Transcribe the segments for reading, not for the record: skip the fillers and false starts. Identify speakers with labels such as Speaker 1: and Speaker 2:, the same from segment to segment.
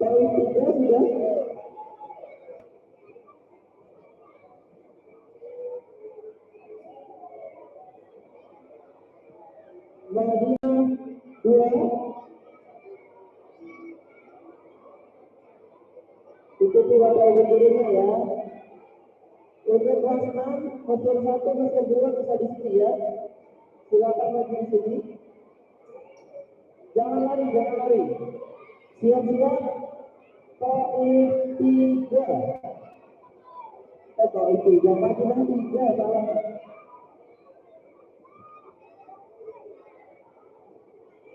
Speaker 1: Poin 3 sudah. Madinah 2. Ikuti Bapak Ibu gurunya ya. Untuk kelas 6, mesin 1, mesin 2 bisa di sini ya. Silakan maju di sini. Jangan lari, jangan lari. Siap-siap. Poin 3. Poin 3. Madinah 3. Salah.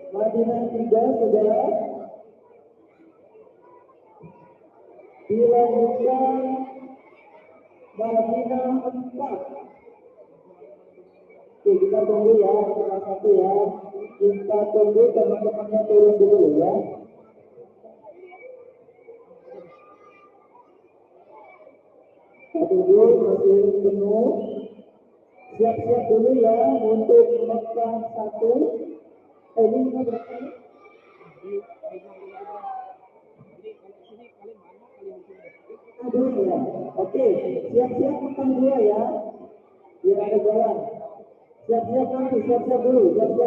Speaker 1: Madinah 3 sudah. Dilanjutkan Madinah 4. Oke, kita tunggu ya, salah satu ya. Kita tunggu teman-temannya turun dulu ya. Kita tunggu masih penuh. Siap-siap dulu ya untuk Mekah 1. Ini kita berapa ini? Dua ya. Oke, siap-siap Mekah 2 ya. Biar ada jalan. Siap-siap nanti, siap-siap dulu. Siap-siap.